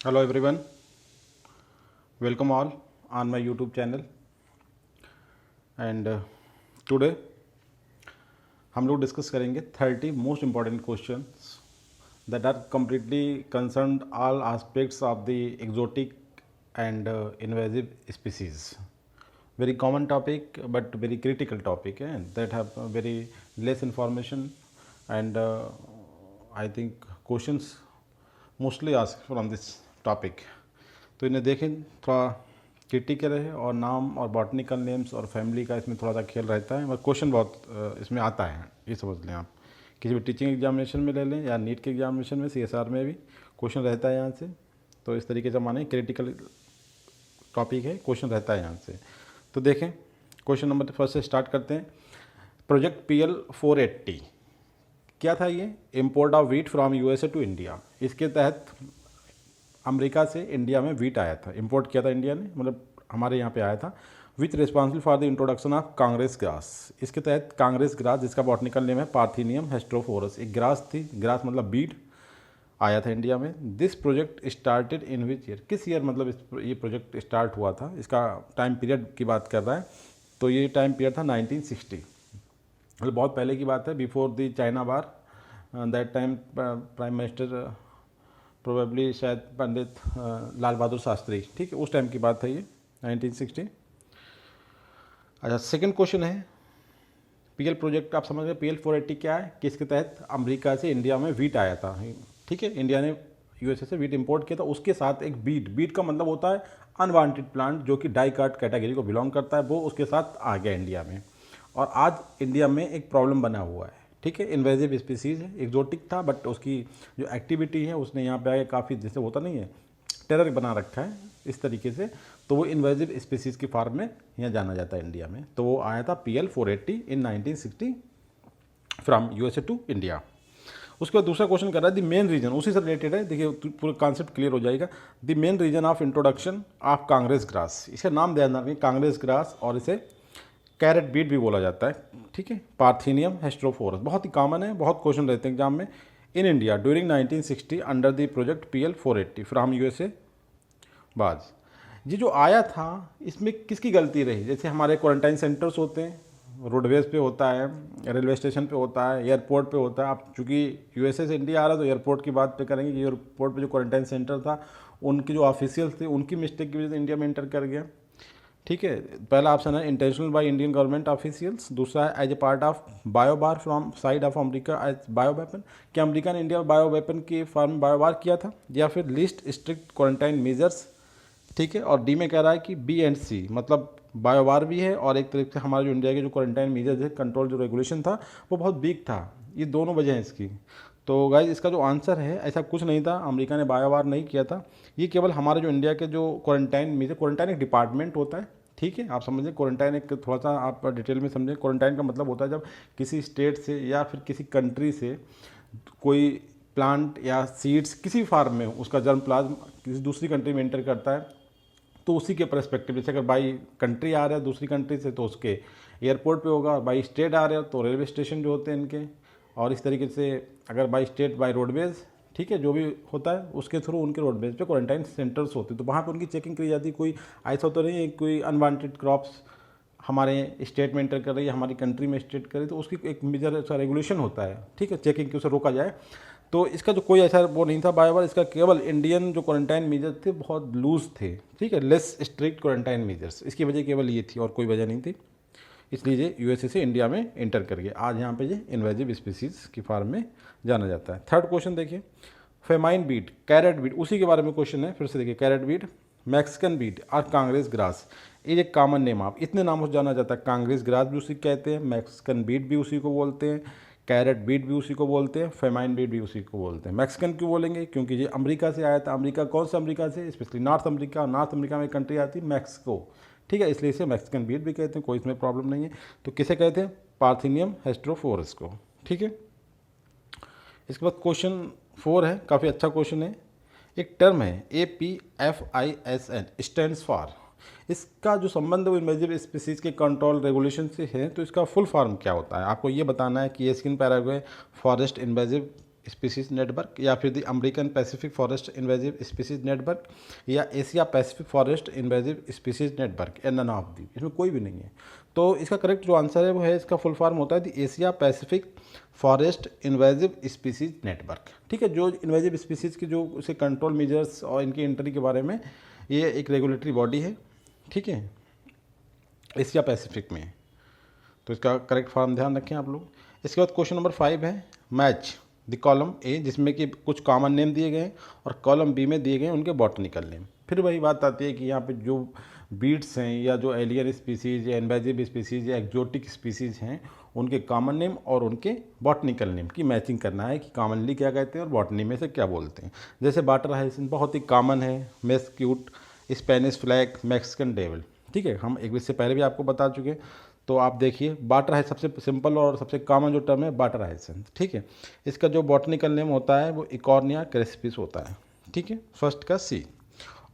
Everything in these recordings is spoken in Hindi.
Hello everyone, welcome all on my YouTube channel and today हम लोग डिस्कस करेंगे 30 most important questions that are completely concerned all aspects of the exotic and invasive species. Very common topic but very critical topic and that have very less information and I think questions mostly asked from this topic. तो इन्हें देखें थोड़ा क्रिटिकल है और नाम और बॉटनिकल नेम्स और फैमिली का इसमें थोड़ा सा खेल रहता है मगर क्वेश्चन बहुत इसमें आता है, ये समझ लें आप। किसी भी टीचिंग एग्जामिनेशन में ले लें या नीट के एग्जामिनेशन में सीएसआर में भी क्वेश्चन रहता है यहाँ से। तो इस तरीके से माने क्रिटिकल टॉपिक है, क्वेश्चन रहता है यहाँ से। तो देखें क्वेश्चन नंबर फर्स्ट से स्टार्ट करते हैं। प्रोजेक्ट PL 480 क्या था ये? Import of wheat from USA to India. इसके तहत अमेरिका से इंडिया में वीट आया था, इंपोर्ट किया था इंडिया ने, मतलब हमारे यहाँ पे आया था। Which responsible for the introduction of Congress grass. इसके तहत कांग्रेस ग्रास, जिसका बॉटनिकल नेम है पार्थीनियम हेस्ट्रोफोरस, एक ग्रास थी, ग्रास मतलब बीड, आया था इंडिया में। This project started in which year, किस ईयर मतलब ये प्रोजेक्ट स्टार्ट हुआ था, इसका टाइम पीरियड की बात कर रहा है। तो ये टाइम पीरियड था 1960, मतलब बहुत पहले की बात है, before the China war. That time prime minister probably शायद पंडित लाल बहादुर शास्त्री, ठीक है, उस टाइम की बात है ये 1960। अच्छा, सेकंड क्वेश्चन है PL प्रोजेक्ट, आप समझ गए PL 480 क्या है, किसके तहत अमेरिका से इंडिया में वीट आया था, ठीक है, इंडिया ने यूएसए से वीट इंपोर्ट किया था, उसके साथ एक बीट का मतलब होता है अनवांटेड प्लांट जो कि डाइकाट कैटेगरी को बिलोंग करता है, वो उसके साथ आ गया इंडिया में। और आज इंडिया में एक प्रॉब्लम बना हुआ है, ठीक है, इन्वेजिव स्पीसीज़ है, एक्जोटिक था बट उसकी जो एक्टिविटी है उसने यहाँ पे आके काफ़ी, जैसे होता नहीं है टेरर बना रखा है इस तरीके से, तो वो इन्वेजिव स्पीसीज़ की फार्म में यहाँ जाना जाता है इंडिया में। तो वो आया था PL 480 in 1960 from USA to India. उसके बाद दूसरा क्वेश्चन कर रहा है द मेन रीजन, उसी से रिलेटेड है, देखिए पूरा कॉन्सेप्ट क्लियर हो जाएगा। The main reason of introduction of Congress grass, इसका नाम ध्यान रखें, कांग्रेस ग्रास, और इसे कैरेट बीट भी बोला जाता है, ठीक है। पार्थीनियम हेस्ट्रोफोरस बहुत ही कॉमन है, बहुत क्वेश्चन रहते हैं एग्जाम में। In India during 1960 under the project PL 480 from USA बाज। ये जो आया था इसमें किसकी गलती रही? जैसे हमारे क्वारंटाइन सेंटर्स होते हैं, रोडवेज पे होता है, रेलवे स्टेशन पे होता है, एयरपोर्ट पे होता है। आप चूँकि यूएसए से इंडिया आ रहा है तो एयरपोर्ट की बात पे करेंगे कि एयरपोर्ट पे जो क्वारंटाइन सेंटर था उनके जो ऑफिशियल्स थे उनकी मिस्टेक की वजह से इंडिया में एंटर कर गया, ठीक है। पहला ऑप्शन है intentional by Indian government officials, दूसरा है as a part of biowar from side of America as bio weapon, क्या अमेरिका ने इंडिया में बायो वेपन की फार्म बायोबार किया था, या फिर लिस्ट स्ट्रिक्ट क्वारंटाइन मेजर्स, ठीक है। और डी में कह रहा है कि B&C मतलब बायोबार भी है और एक तरीके से हमारा जो इंडिया के जो क्वारंटाइन मेजर्स है, कंट्रोल जो रेगुलेशन था वो बहुत वीक था। ये दोनों वजह हैं इसकी। तो गाइज इसका जो आंसर है, ऐसा कुछ नहीं था, अमेरिका ने बायोबार नहीं किया था, ये केवल हमारे जो इंडिया के जो क्वारंटाइन मेजर, क्वारंटाइन एक डिपार्टमेंट होता है, ठीक है, आप समझें क्वारंटाइन एक, थोड़ा सा आप डिटेल में समझें। क्वारंटाइन का मतलब होता है जब किसी स्टेट से या फिर किसी कंट्री से कोई प्लांट या सीड्स किसी फार्म में उसका जर्म प्लाज्म किसी दूसरी कंट्री में एंटर करता है, तो उसी के परस्पेक्टिव, जैसे अगर बाई कंट्री आ रहा है दूसरी कंट्री से तो उसके एयरपोर्ट पे होगा, बाई स्टेट आ रहे हो तो रेलवे स्टेशन जो होते हैं इनके, और इस तरीके से अगर बाई स्टेट बाई रोडवेज, ठीक है, जो भी होता है उसके थ्रू उनके रोडवेज पे क्वारंटाइन सेंटर्स होते हैं, तो वहाँ पे उनकी चेकिंग की जाती है। कोई ऐसा तो नहीं है कोई अनवांटेड क्रॉप्स हमारे स्टेट में एंटर कर रही है, हमारी कंट्री में स्टेट कर रही है, तो उसकी एक मेजर सा रेगुलेशन होता है, ठीक है, चेकिंग की, उसे रोका जाए। तो इसका जो कोई ऐसा वो नहीं था बायोबार, इसका केवल इंडियन जो क्वारंटाइन मेजर थे बहुत लूज थे, ठीक है, लेस स्ट्रिक्ट क्वारंटाइन मेजर्स, इसकी वजह केवल ये थी और कोई वजह नहीं थी, इसलिए ये यूएसए से इंडिया में एंटर कर गया। आज यहाँ पे ये इन्वेजिव स्पीसीज़ की फार्म में जाना जाता है। थर्ड क्वेश्चन देखिए, फेमाइन बीट, कैरेट बीट, उसी के बारे में क्वेश्चन है, फिर से देखिए, कैरेट बीट, मैक्सिकन बीट और कांग्रेस ग्रास, ये एक कॉमन नेम, आप इतने नामों से जाना जाता है। कांग्रेस ग्रास भी उसी को कहते हैं, मैक्सिकन बीट भी उसी को बोलते हैं, कैरेट बीट भी उसी को बोलते हैं, फेमाइन बीट भी उसी को बोलते हैं। मैक्सिकन क्यों बोलेंगे? क्योंकि ये अमेरिका से आया था। अमेरिका कौन सा अमेरिका से? Specially north America. North America में एक कंट्री आती है मैक्सिको, ठीक है, इसलिए इसे मैक्सिकन बीट भी कहते हैं, कोई इसमें प्रॉब्लम नहीं है। तो किसे कहते हैं? पार्थीनियम हेस्ट्रोफोरस को, ठीक है। इसके बाद क्वेश्चन 4 है, काफ़ी अच्छा क्वेश्चन है। एक टर्म है APFISN स्टैंड्स फॉर, इसका जो संबंध वो इन्वेजिव स्पीसीज के कंट्रोल रेगुलेशन से है, तो इसका फुल फॉर्म क्या होता है? आपको ये बताना है कि ये skin Paraguay forest invasive species network, या फिर the American Pacific forest invasive species network, या Asia Pacific forest invasive species network, या नन ऑफ दी, इसमें कोई भी नहीं है। तो इसका करेक्ट जो आंसर है वो है, इसका फुल फॉर्म होता है the Asia Pacific forest invasive species network. ठीक है, जो इन्वेजिव स्पीसीज की जो उसे कंट्रोल मेजर्स और इनकी एंट्री के बारे में ये एक रेगुलेटरी बॉडी है। ठीक है, एशिया पैसिफिक में। तो इसका करेक्ट फॉर्म ध्यान रखें आप लोग। इसके बाद क्वेश्चन नंबर 5 है, मैच द कॉलम ए, जिसमें कि कुछ कॉमन नेम दिए गए हैं और कॉलम बी में दिए गए हैं उनके बॉटनिकल नेम। फिर वही बात आती है कि यहाँ पे जो बीट्स हैं या जो एलियन स्पीसीज या इन्वेजिव स्पीसीज या एक्जोटिक स्पीसीज हैं उनके कॉमन नेम और उनके बॉटनिकल नेम की मैचिंग करना है कि कॉमनली क्या कहते हैं और बॉटनी में से क्या बोलते हैं। जैसे वाटर हाइसिंथ बहुत ही कॉमन है, मेस्क्यूट, स्पेनिश फ्लैग, मैक्सिकन डेविल। ठीक है, हम एक इससे पहले भी आपको बता चुके हैं। तो आप देखिए, वाटर है सबसे सिंपल और सबसे कॉमन जो टर्म है वाटर हाइसिंथ। ठीक है, इसका जो बॉटनिकल नेम होता है वो इकॉर्निया क्रेस्पिस होता है। ठीक है, फर्स्ट का सी।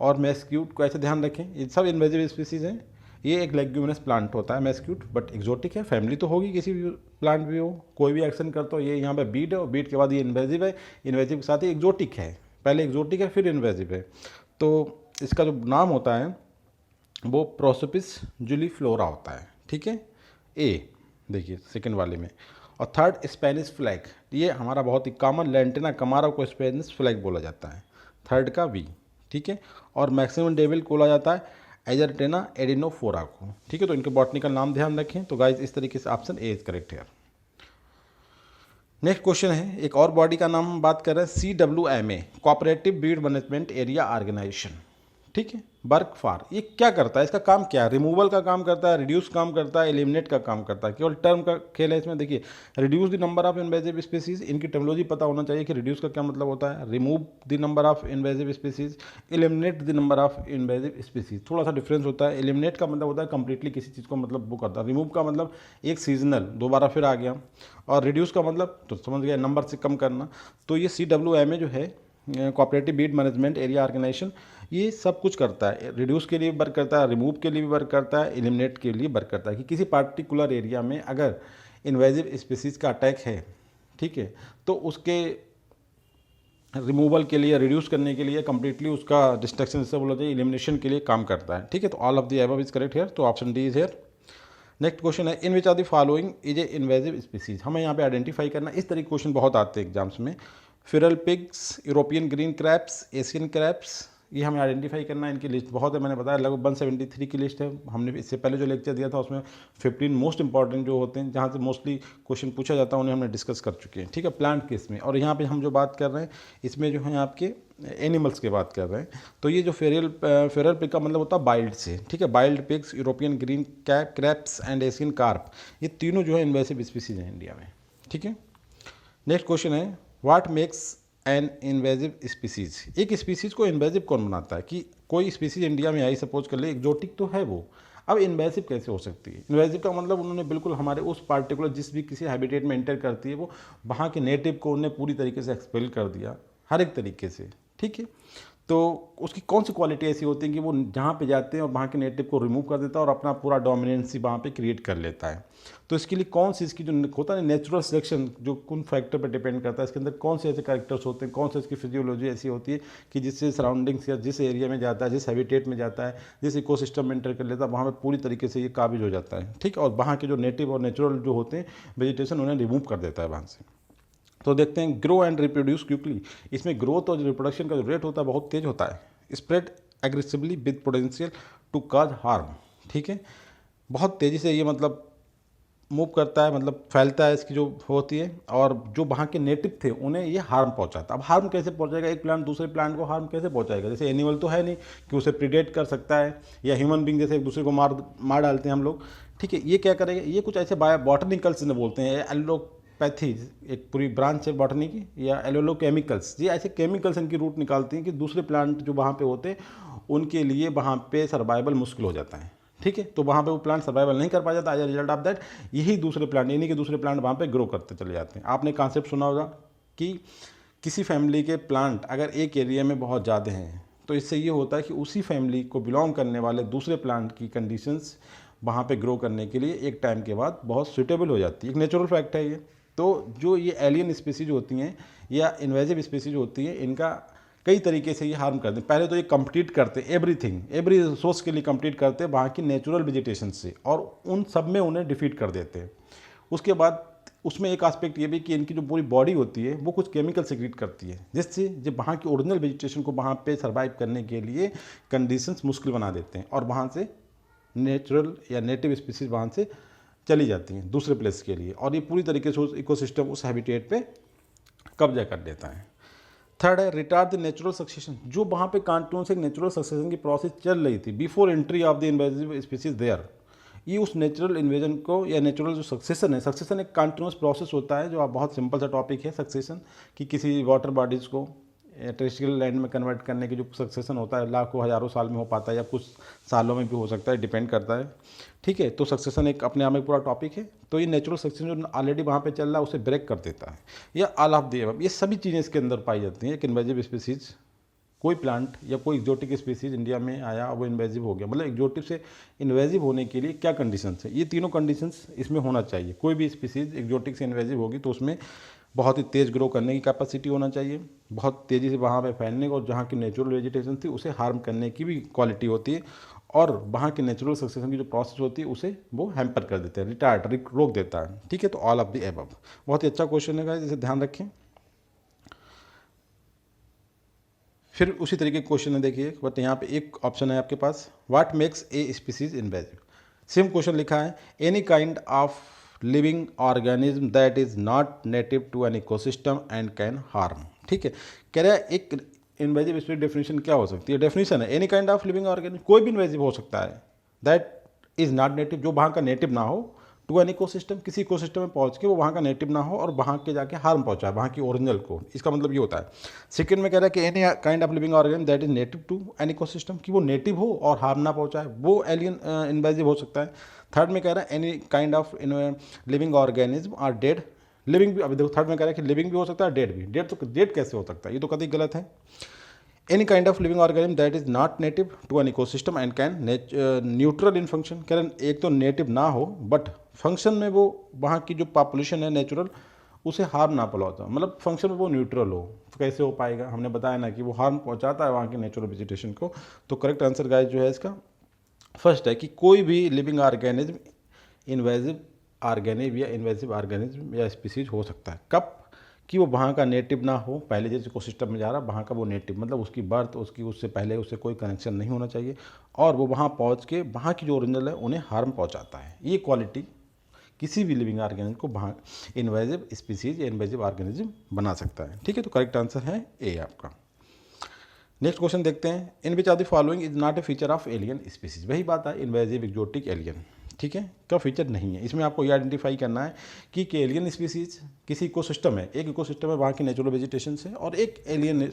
और मेस्क्यूट को ऐसे ध्यान रखें, ये सब इन्वेजिव स्पीसीज हैं। ये एक लेग्यूमिनस प्लांट होता है मेस्क्यूट, बट एक्जोटिक है, फैमिली तो होगी किसी भी प्लांट भी हो, कोई भी एक्शन करता हो। ये यहाँ पे बीट है और बीट के बाद ये इन्वेजिव है, इन्वेजिव के साथ ही एक्जोटिक है, पहले एक्जोटिक है फिर इन्वेजिव है। तो इसका जो नाम होता है वो प्रोसोपिस जूलीफ्लोरा होता है। ठीक है, ए देखिए सेकंड वाले में। और थर्ड स्पेनिश फ्लैग, ये हमारा बहुत ही कॉमन लैंटिना कमारा को स्पेनिश फ्लैग बोला जाता है, थर्ड का वी। ठीक है, और मैक्सिमम डेविल को बोला जाता है एजरटेना एडिनोफोरा को। ठीक है, तो इनके बॉटनिकल नाम ध्यान रखें। तो गाइज इस तरीके से ऑप्शन ए इज करेक्ट है। नेक्स्ट क्वेश्चन है, एक और बॉडी का नाम हम बात कर रहे हैं, CWMA, cooperative weed management area organisation. ठीक है, वर्क फॉर, ये क्या करता है, इसका काम क्या है? रिमूवल का काम करता है, रिड्यूस काम करता है, एलिमिनेट का काम करता है। केवल टर्म का खेल है इसमें। देखिए, reduce the number of invasive species, इनकी टर्मिनोलॉजी पता होना चाहिए कि रिड्यूस का क्या मतलब होता है, remove the number of invasive species, eliminate the number of invasive species, थोड़ा सा डिफरेंस होता है। एलिमिनेट का मतलब होता है कंप्लीटली किसी चीज़ को मतलब वो करता है, रिमूव का मतलब एक सीजनल दोबारा फिर आ गया, और रिड्यूस का मतलब तो समझ गया नंबर से कम करना। तो ये CWMA जो है, cooperative weed management area organisation, ये सब कुछ करता है। रिड्यूस के लिए वर्क करता है, रिमूव के लिए भी वर्क करता है, एलिमिनेट के लिए वर्क करता है कि किसी पार्टिकुलर एरिया में अगर इन्वेजिव स्पीसीज का अटैक है, ठीक है, तो उसके रिमूवल के लिए, रिड्यूस करने के लिए, कंप्लीटली उसका डिस्ट्रक्शन से बोला जाए एलिमिनेशन के लिए काम करता है। ठीक है, तो all of the above is correct here, तो option D is here. Next question है, in which are the following is a invasive species. हमें यहाँ पे आइडेंटिफाई करना, इस तरह के क्वेश्चन बहुत आते हैं एग्जाम्स में। फिरल pigs, European green craps, Asian craps, ये हमें आइडेंटिफाई करना है। इनकी लिस्ट बहुत है, मैंने बताया लगभग 173 की लिस्ट है। हमने इससे पहले जो लेक्चर दिया था उसमें 15 मोस्ट इंपॉर्टेंट जो होते हैं, जहाँ से मोस्टली क्वेश्चन पूछा जाता है, उन्हें हमने डिस्कस कर चुके हैं। ठीक है, प्लांट केस में। और यहाँ पे हम जो बात कर रहे हैं इसमें जो है आपके एनिमल्स की बात कर रहे हैं। तो ये जो फेरल पिग का मतलब होता है बाइल्ड से। ठीक है, billed pigs, European green craps and Asian carp, ये तीनों जो है इन्वेसिव स्पीसीज हैं इंडिया में। ठीक है, नेक्स्ट क्वेश्चन है, what makes an invasive species. एक स्पीसीज को इन्वेजिव कौन बनाता है? कि कोई स्पीसीज इंडिया में आई, सपोज कर ले, एक्जोटिक तो है वो, अब इन्वेजिव कैसे हो सकती है? इन्वेजिव का मतलब उन्होंने बिल्कुल हमारे उस पार्टिकुलर जिस भी किसी हैबिटेट में एंटर करती है, वो वहाँ के नेटिव को उन्हें पूरी तरीके से एक्सपेल कर दिया, हर एक तरीके से। ठीक है, तो उसकी कौन सी क्वालिटी ऐसी होती है कि वो जहाँ पे जाते हैं और वहाँ के नेटिव को रिमूव कर देता है और अपना पूरा डोमिनेंसी वहाँ पे क्रिएट कर लेता है। तो इसके लिए कौन सी इसकी जो होता है नेचुरल सिलेक्शन, जो कौन फैक्टर पर डिपेंड करता है, इसके अंदर कौन से ऐसे कैरेक्टर्स होते हैं, कौन से इसकी फिजियोलॉजी ऐसी होती है कि जिससे सराउंडिंग्स या जिस एरिया में जाता है, जिस हैबिटेट में जाता है, जिस इकोसिस्टम में एंटर कर लेता है, वहाँ पर पूरी तरीके से ये काबिज हो जाता है। ठीक, और वहाँ के जो नेटिव और नेचुरल जो होते हैं वेजिटेशन, उन्हें रिमूव कर देता है वहाँ से। तो देखते हैं, ग्रो एंड रिप्रोड्यूस क्विकली। इसमें ग्रोथ और रिप्रोडक्शन का जो रेट होता है बहुत तेज होता है। Spread aggressively with potential to cause harm. ठीक है, बहुत तेज़ी से ये मतलब मूव करता है, मतलब फैलता है इसकी जो होती है, और जो वहाँ के नेटिव थे उन्हें ये हार्म पहुँचाता है। अब हार्म कैसे पहुँचाएगा? एक प्लांट दूसरे प्लांट को हार्म कैसे पहुँचाएगा? जैसे एनिमल तो है नहीं कि उसे प्रीडेट कर सकता है, या ह्यूमन बींग जैसे एक दूसरे को मार डालते हैं हम लोग। ठीक है, ये क्या करेगा? ये कुछ ऐसे बॉटनिकल्स ने बोलते हैं, एलोपैथी एक पूरी ब्रांच है बॉटनी की, या एलोकेमिकल्स, ये ऐसे केमिकल्स इनकी रूट निकालती हैं कि दूसरे प्लांट जो वहाँ पे होते हैं उनके लिए वहाँ पे सर्वाइवल मुश्किल हो जाता है। ठीक है, तो वहाँ पे वो प्लांट सर्वाइवल नहीं कर पा जाता। As a result of that यही दूसरे प्लांट, यानी कि दूसरे प्लांट वहाँ पे ग्रो करते चले जाते हैं। आपने कॉन्सेप्ट सुना होगा कि किसी फैमिली के प्लांट अगर एक एरिया में बहुत ज़्यादा हैं, तो इससे ये होता है कि उसी फैमिली को बिलोंग करने वाले दूसरे प्लांट की कंडीशंस वहाँ पे ग्रो करने के लिए एक टाइम के बाद बहुत सूटेबल हो जाती है। एक नेचुरल फैक्ट है ये। तो जो ये एलियन स्पीसीज होती हैं या इन्वेजिव स्पीसीज होती हैं, इनका कई तरीके से ये हार्म करते हैं। पहले तो ये कंप्लीट करते हैं एवरी रिसोर्स के लिए कंप्लीट करते हैं वहाँ की नेचुरल वेजिटेशन से, और उन सब में उन्हें डिफीट कर देते हैं। उसके बाद उसमें एक एस्पेक्ट ये भी कि इनकी जो पूरी बॉडी होती है वो कुछ केमिकल सिक्रीट करती है, जिससे जब वहाँ की ओरिजिनल वेजिटेशन को वहाँ पे सर्वाइव करने के लिए कंडीशंस मुश्किल बना देते हैं, और वहाँ से नेचुरल या नेटिव स्पीसीज वहाँ से चली जाती हैं दूसरे प्लेस के लिए, और ये पूरी तरीके से उस इकोसिस्टम, उस हैबिटेट पे कब्जा कर लेता है। थर्ड है रिटार्ड द नेचुरल सक्सेशन। जो वहाँ पे कांटों से नेचुरल सक्सेशन की प्रोसेस चल रही थी before entry of the invasive species there, ये उस नेचुरल इन्वेजन को या नेचुरल जो सक्सेशन है, सक्सेशन एक कंटिन्यूस प्रोसेस होता है, जो आप बहुत सिंपल सा टॉपिक है सक्सेशन, कि किसी वाटर बॉडीज़ को टेरेस्ट्रियल लैंड में कन्वर्ट करने की जो सक्सेशन होता है लाखों हज़ारों साल में हो पाता है या कुछ सालों में भी हो सकता है, डिपेंड करता है। ठीक है, तो सक्सेशन एक अपने आप में पूरा टॉपिक है। तो ये नेचुरल सक्सेशन जो ऑलरेडी वहाँ पे चल रहा है उसे ब्रेक कर देता है, या ऑल ऑफ द अबव, ये सभी चीज़ें इसके अंदर पाई जाती हैं। एक इन्वेजिव स्पीसीज, कोई प्लांट या कोई एक्जोटिक स्पीसीज इंडिया में आया, वो इन्वेजिव हो गया, मतलब एक्जोटिक से इन्वेजिव होने के लिए क्या कंडीशंस है, ये तीनों कंडीशंस इसमें होना चाहिए। कोई भी स्पीसीज एक्जोटिक से इन्वेजिव होगी तो उसमें बहुत ही तेज़ ग्रो करने की कैपेसिटी होना चाहिए, बहुत तेज़ी से वहाँ पे फैलने की, और जहाँ की नेचुरल वेजिटेशन थी उसे हार्म करने की भी क्वालिटी होती है, और वहाँ की नेचुरल सक्सेशन की जो प्रोसेस होती है उसे वो हैम्पर कर देते हैं, रिटार्ड, रोक देता है। ठीक है, तो ऑल ऑफ द एबव बहुत ही अच्छा क्वेश्चन है गाइस, इसे ध्यान रखें। फिर उसी तरीके क्वेश्चन है, देखिए, बट यहाँ पे एक ऑप्शन है आपके पास, what makes a species invasive. Same question लिखा है, any kind of living organism that is not native to an ecosystem and can harm. ठीक है, कह रहा है एक इन्वेजिव स्पीसीज डेफिनेशन क्या हो सकती है, डेफिनेशन है any kind of living organism, कोई भी इन्वेजिव हो सकता है, दैट इज नॉट नेटिव, जो वहाँ का नेटिव ना हो, टू एन इकोसिस्टम, किसी इकोसिस्टम में पहुंच के वो वहाँ का नेटिव ना हो और वहाँ के जाके हार्म पहुँचाए वहाँ की ओरिजिनल को, इसका मतलब ये होता है। सेकंड में कह रहा है कि any kind of living organism that is native to an ecosystem, कि वो नेटिव हो और हार्म ना पहुँचाए, वो एलियन इन्वेजिव हो सकता है। थर्ड में कह रहा है any kind of living organism or dead, living भी, अभी देखो थर्ड में कह रहा है कि लिविंग भी हो सकता है, डेड भी। डेड तो डेड कैसे हो सकता है, ये तो कभी गलत है। Any kind of living organism that is not native to an ecosystem and can neutral in function, कह रहे एक तो नेटिव ना हो बट फंक्शन में वो वहाँ की जो पॉपुलेशन है नेचुरल उसे हार्म ना पहुंचाता, मतलब फंक्शन में वो न्यूट्रल हो, तो कैसे हो पाएगा, हमने बताया ना कि वो हार्म पहुंचाता है वहाँ की नेचुरल वेजिटेशन को। तो करेक्ट आंसर गाइस जो है इसका फर्स्ट है कि कोई भी लिविंग ऑर्गेनिज्म इन्वेजिव ऑर्गेनिज्म या इन्वेजिव ऑर्गेनिज्म या स्पीसीज हो सकता है, कब, कि वो वहाँ का नेटिव ना हो, पहले जिस इकोसिस्टम में जा रहा वहाँ का वो नेटिव, मतलब उसकी बर्थ, उसकी उससे पहले उससे कोई कनेक्शन नहीं होना चाहिए, और वो वहाँ पहुँच के वहाँ की जो ओरिजिनल है उन्हें हार्म पहुँचाता है। ये क्वालिटी किसी भी लिविंग ऑर्गेनिज्म को वहाँ इन्वेजिव स्पीसीज या इन्वेजिव ऑर्गेनिज्म बना सकता है। ठीक है, तो करेक्ट आंसर है ए आपका। नेक्स्ट क्वेश्चन देखते हैं, in which of the following is not a feature of alien species. वही बात है, इन्वेजिव, एक्जोटिक, एलियन, ठीक है, क्या फीचर नहीं है। इसमें आपको ये आइडेंटिफाई करना है कि एलियन स्पीसीज किसी इकोसिस्टम है, एक इकोसिस्टम है वहाँ की नेचुरल वेजिटेशन से, और एक एलियन